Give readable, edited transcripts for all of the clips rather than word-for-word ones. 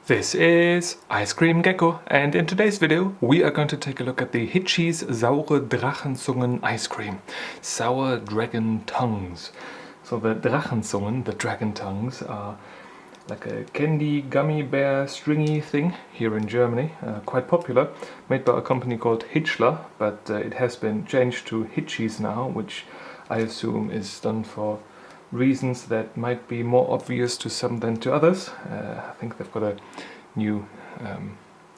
This is Ice Cream Gecko, and in today's video we are going to take a look at the Hitschies Saure Drachenzungen ice cream. Sour dragon tongues. So the Drachenzungen, the dragon tongues, are like a candy gummy bear stringy thing here in Germany. Quite popular, made by a company called Hitschies, but it has been changed to Hitschies now, which I assume is done for reasons that might be more obvious to some than to others. I think they've got a new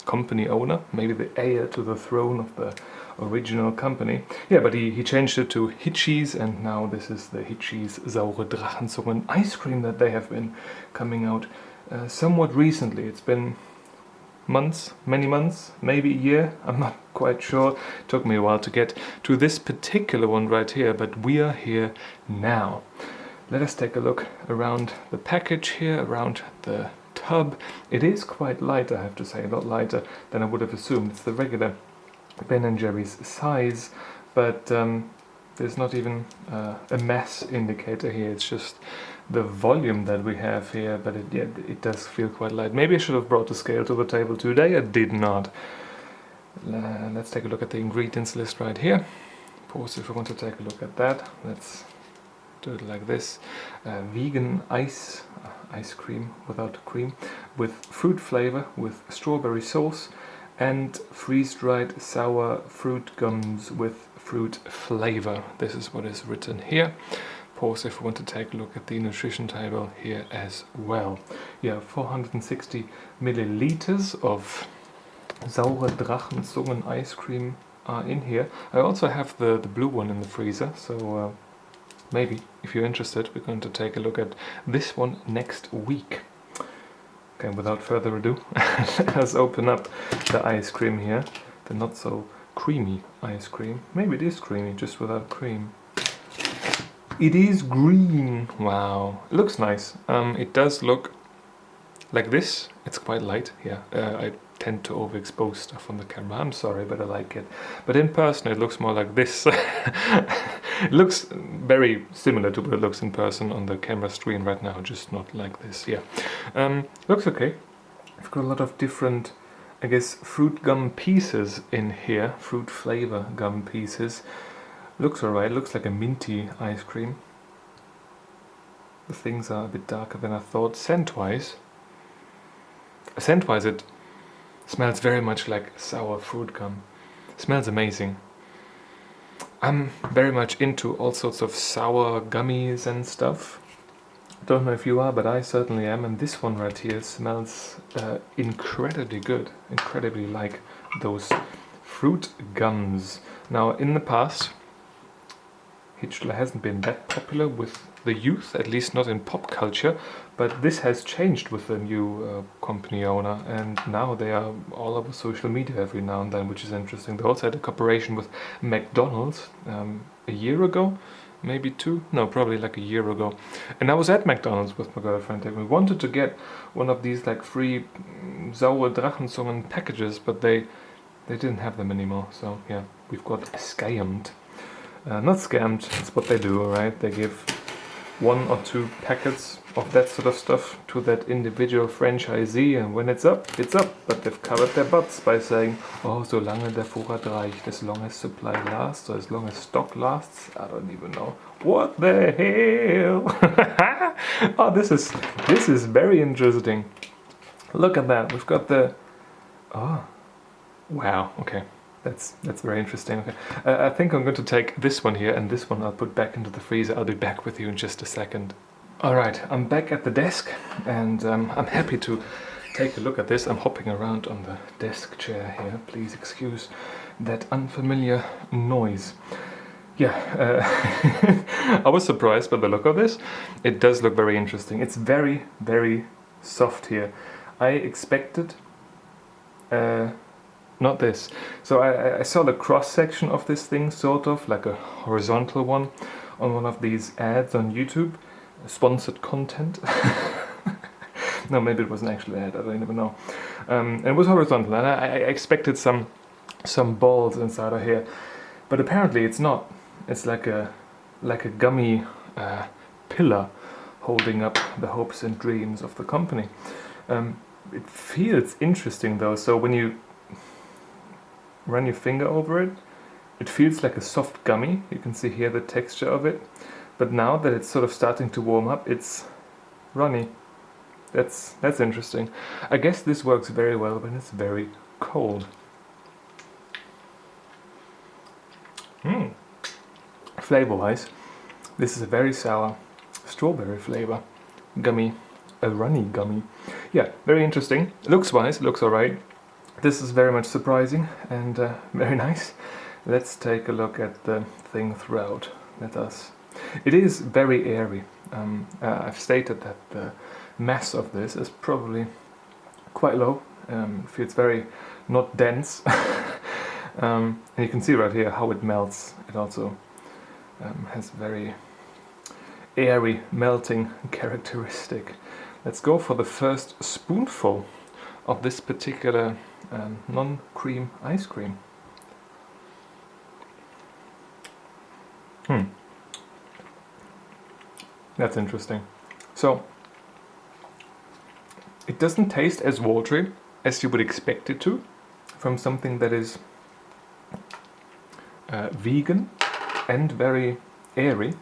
company owner, maybe the heir to the throne of the original company. Yeah, but he changed it to Hitschies, and now this is the Hitschies Saure Drachenzungen ice cream that they have been coming out somewhat recently. It's been months, many months, maybe a year, I'm not quite sure. It took me a while to get to this particular one right here, but we are here now. Let us take a look around the package here, around the tub. It is quite light, I have to say, a lot lighter than I would have assumed. It's the regular Ben & Jerry's size, but there's not even a mass indicator here. It's just the volume that we have here, but it does feel quite light. Maybe I should have brought the scale to the table today. I did not. Let's take a look at the ingredients list right here. Pause if we want to take a look at that. Let's do it like this. Vegan ice cream without cream, with fruit flavor, with strawberry sauce, and freeze-dried sour fruit gums with fruit flavor. This is what is written here. Pause if we want to take a look at the nutrition table here as well. Yeah, 460 milliliters of Saure Drachenzungen ice cream are in here. I also have the blue one in the freezer, so maybe, if you're interested, we're going to take a look at this one next week. Okay, without further ado, let us open up the ice cream here. The not so creamy ice cream. Maybe it is creamy, just without cream. It is green! Wow, it looks nice. It does look like this. It's quite light, yeah. I tend to overexpose stuff on the camera. I'm sorry, but I like it. But in person it looks more like this. It looks very similar to what it looks in person on the camera screen right now, just not like this, yeah. Looks okay. I've got a lot of different, I guess, fruit gum pieces in here. Fruit flavor gum pieces. Looks alright, looks like a minty ice cream. The things are a bit darker than I thought. Scent-wise it smells very much like sour fruit gum. Smells amazing. I'm very much into all sorts of sour gummies and stuff. Don't know if you are, but I certainly am, and this one right here smells incredibly good. Incredibly like those fruit gums. Now, in the past, Hitschies hasn't been that popular with the youth, at least not in pop culture, but this has changed with the new company owner, and now they are all over social media every now and then, which is interesting. They also had a cooperation with McDonald's a year ago, maybe two? No, probably like a year ago. And I was at McDonald's with my girlfriend and we wanted to get one of these like free Saure Drachenzungen packages, but they didn't have them anymore, so yeah, we've got scammed. Not scammed, it's what they do, right? They give 1 or 2 packets of that sort of stuff to that individual franchisee, and when it's up, it's up. But they've covered their butts by saying, oh, solange der Vorrat reicht, as long as supply lasts, or as long as stock lasts, I don't even know. What the hell? Oh, this is very interesting. Look at that, we've got the... Oh, wow, okay. That's very interesting. Okay. I think I'm going to take this one here, and this one I'll put back into the freezer. I'll be back with you in just a second. Alright, I'm back at the desk, and I'm happy to take a look at this. I'm hopping around on the desk chair here. Please excuse that unfamiliar noise. Yeah, I was surprised by the look of this. It does look very interesting. It's very, very soft here. I expected... not this. So I saw the cross-section of this thing, sort of, like a horizontal one, on one of these ads on YouTube. Sponsored content. No, maybe it was an actual ad, I don't even know. And it was horizontal, and I expected some balls inside of here. But apparently it's not. It's like a gummy pillar holding up the hopes and dreams of the company. It feels interesting though, so when you run your finger over it, it feels like a soft gummy. You can see here the texture of it. But now that it's sort of starting to warm up, it's runny. That's interesting. I guess this works very well when it's very cold. Flavor-wise, this is a very sour strawberry flavor. Gummy, a runny gummy. Yeah, very interesting. Looks-wise, looks alright. This is very much surprising and very nice. Let's take a look at the thing throughout. It is very airy. I've stated that the mass of this is probably quite low. It feels very not dense. And you can see right here how it melts. It also has very airy melting characteristic. Let's go for the first spoonful of this particular non-cream ice cream. That's interesting. So, it doesn't taste as watery as you would expect it to from something that is vegan and very airy.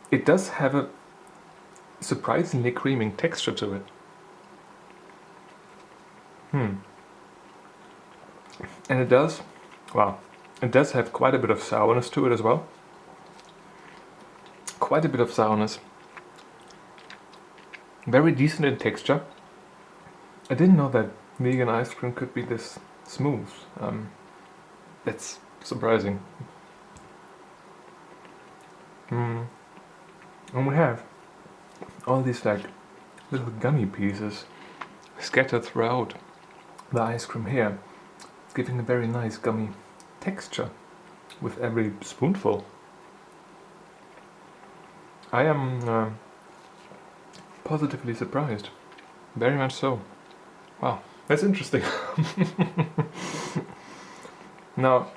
It does have a surprisingly creaming texture to it. And it does have quite a bit of sourness to it as well. Quite a bit of sourness. Very decent in texture. I didn't know that vegan ice cream could be this smooth. That's surprising. And we have all these like little gummy pieces scattered throughout the ice cream here, giving a very nice gummy texture with every spoonful. I am positively surprised. Very much so. Wow, that's interesting. Now,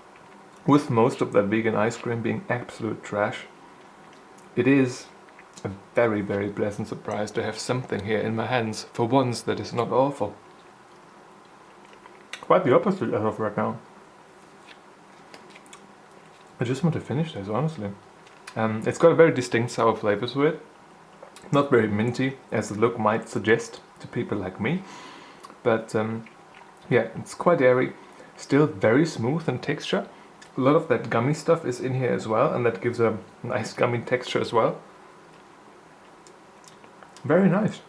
with most of that vegan ice cream being absolute trash, it is a very, very pleasant surprise to have something here in my hands for once that is not awful. Quite the opposite as of right now. I just want to finish this, honestly. It's got a very distinct sour flavor to it. Not very minty, as the look might suggest to people like me. But yeah, it's quite airy. Still very smooth in texture. A lot of that gummy stuff is in here as well, and that gives a nice gummy texture as well. Very nice.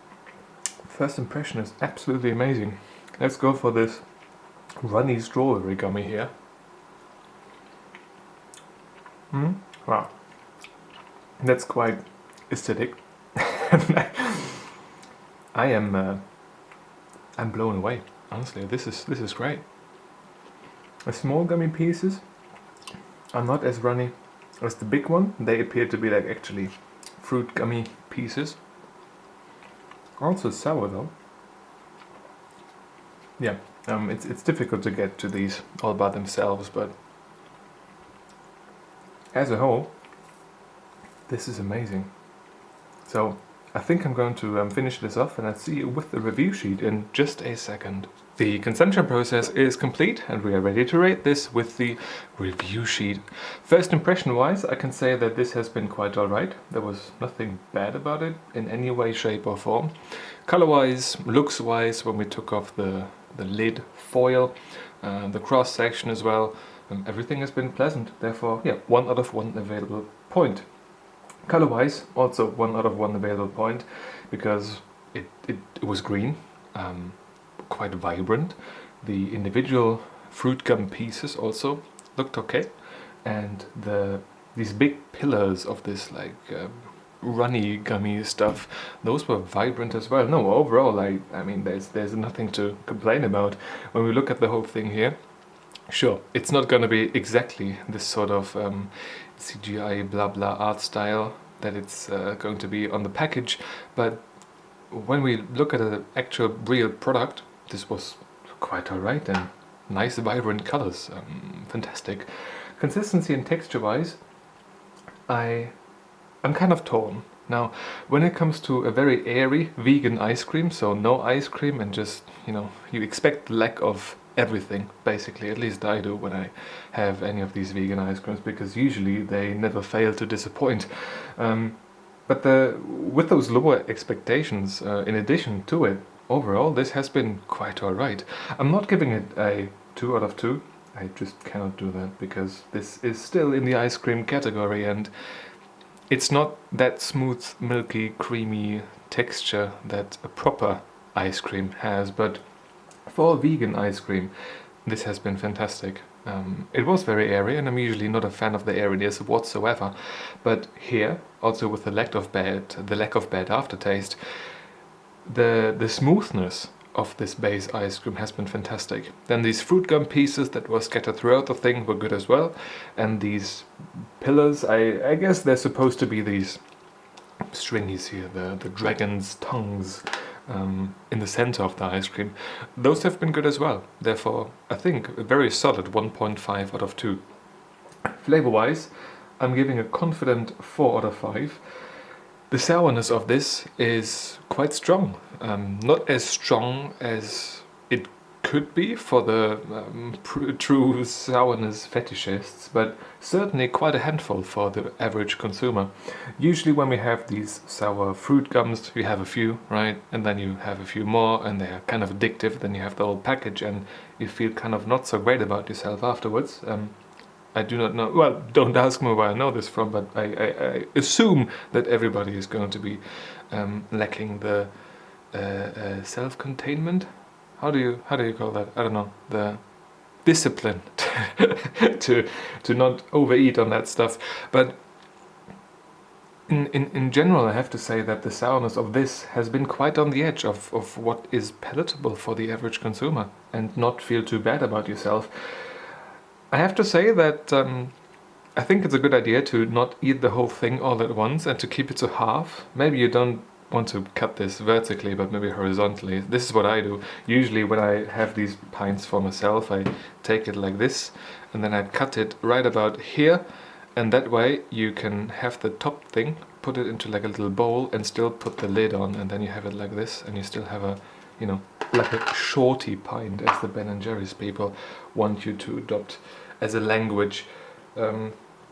First impression is absolutely amazing. Let's go for this runny strawberry gummy here. Wow. That's quite aesthetic. I'm blown away. Honestly, this is great. The small gummy pieces are not as runny as the big one. They appear to be like actually fruit gummy pieces. Also sour though. Yeah, it's difficult to get to these all by themselves, but as a whole, this is amazing. So I think I'm going to finish this off, and I'll see you with the review sheet in just a second. The consumption process is complete and we are ready to rate this with the review sheet. First impression wise, I can say that this has been quite alright. There was nothing bad about it in any way, shape or form. Color wise, looks wise, when we took off the lid foil, the cross section as well, everything has been pleasant. Therefore, yeah, 1 out of 1 available point. Color wise, also 1 out of 1 available point, because it was green. Quite vibrant. The individual fruit gum pieces also looked okay, and these big pillars of this like runny gummy stuff, those were vibrant as well. No, overall, I mean, there's nothing to complain about when we look at the whole thing here. Sure, it's not going to be exactly this sort of CGI blah blah art style that it's going to be on the package, but when we look at an actual real product, this was quite alright, and nice vibrant colors, fantastic. Consistency and texture wise, I'm kind of torn. Now, when it comes to a very airy vegan ice cream, so no ice cream and just, you expect lack of everything, basically. At least I do when I have any of these vegan ice creams, because usually they never fail to disappoint. But with those lower expectations, in addition to it, overall this has been quite alright. I'm not giving it a 2 out of 2. I just cannot do that, because this is still in the ice cream category, and it's not that smooth, milky, creamy texture that a proper ice cream has, but for vegan ice cream, this has been fantastic. It was very airy, and I'm usually not a fan of the airiness whatsoever, but here, also with the lack of bad aftertaste, the smoothness of this base ice cream has been fantastic. Then these fruit gum pieces that were scattered throughout the thing were good as well, and these pillars, I guess they're supposed to be these stringies here, the dragon's tongues in the center of the ice cream. Those have been good as well. Therefore, I think a very solid 1.5 out of 2. Flavor-wise, I'm giving a confident 4 out of 5. The sourness of this is quite strong. Not as strong as it could be for the true sourness fetishists, but certainly quite a handful for the average consumer. Usually when we have these sour fruit gums, you have a few, right? And then you have a few more, and they're kind of addictive. Then you have the whole package, and you feel kind of not so great about yourself afterwards. I do not know, well, don't ask me where I know this from, but I assume that everybody is going to be lacking the self-containment. How do you call that? I don't know. The discipline to not overeat on that stuff. But in general, I have to say that the sourness of this has been quite on the edge of what is palatable for the average consumer, and not feel too bad about yourself. I have to say that I think it's a good idea to not eat the whole thing all at once and to keep it to half. Maybe you don't want to cut this vertically, but maybe horizontally. This is what I do. Usually when I have these pints for myself, I take it like this, and then I cut it right about here, and that way you can have the top thing, put it into like a little bowl, and still put the lid on, and then you have it like this, and you still have a, like a shorty pint, as the Ben & Jerry's people want you to adopt as a language.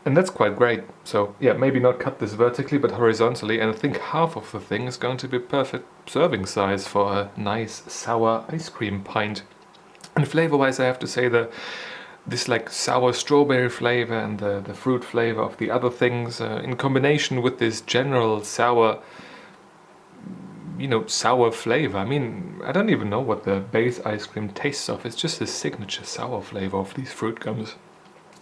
And that's quite great. So yeah, maybe not cut this vertically, but horizontally, and I think half of the thing is going to be perfect serving size for a nice sour ice cream pint. And flavor-wise, I have to say this like sour strawberry flavor and the fruit flavor of the other things, in combination with this general sour, sour flavor. I mean, I don't even know what the base ice cream tastes of. It's just the signature sour flavor of these fruit gums.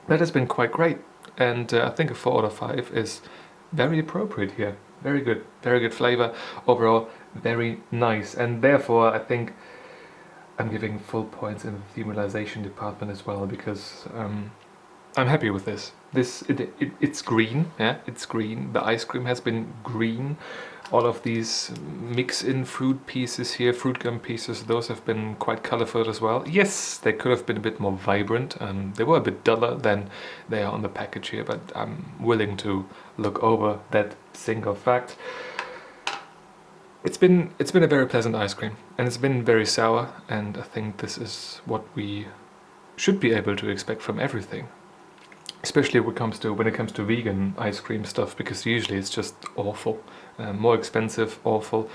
That has been quite great, and I think a 4 out of 5 is very appropriate here. Very good flavor. Overall, very nice, and therefore I think I'm giving full points in the themalization department as well, because I'm happy with this. It's green, yeah, it's green. The ice cream has been green. All of these mix-in fruit pieces here, fruit gum pieces, those have been quite colorful as well. Yes, they could have been a bit more vibrant. They were a bit duller than they are on the package here, but I'm willing to look over that single fact. It's been a very pleasant ice cream, and it's been very sour, and I think this is what we should be able to expect from everything. Especially when it comes to vegan ice cream stuff, because usually it's just awful, more expensive, awful.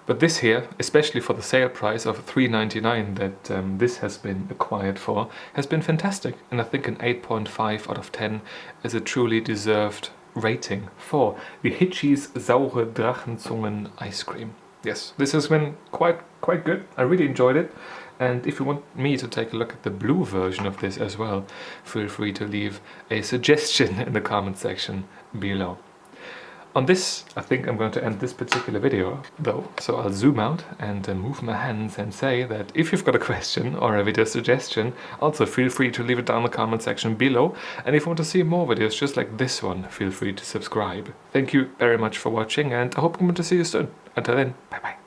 But this here, especially for the sale price of $3.99 that this has been acquired for, has been fantastic. And I think an 8.5 out of 10 is a truly deserved rating for the Hitschies Saure Drachenzungen ice cream. Yes, this has been quite good. I really enjoyed it. And if you want me to take a look at the blue version of this as well, feel free to leave a suggestion in the comment section below. On this, I think I'm going to end this particular video though, so I'll zoom out and move my hands and say that if you've got a question or a video suggestion, also feel free to leave it down in the comment section below. And if you want to see more videos just like this one, feel free to subscribe. Thank you very much for watching, and I hope I'm going to see you soon. Until then, bye bye.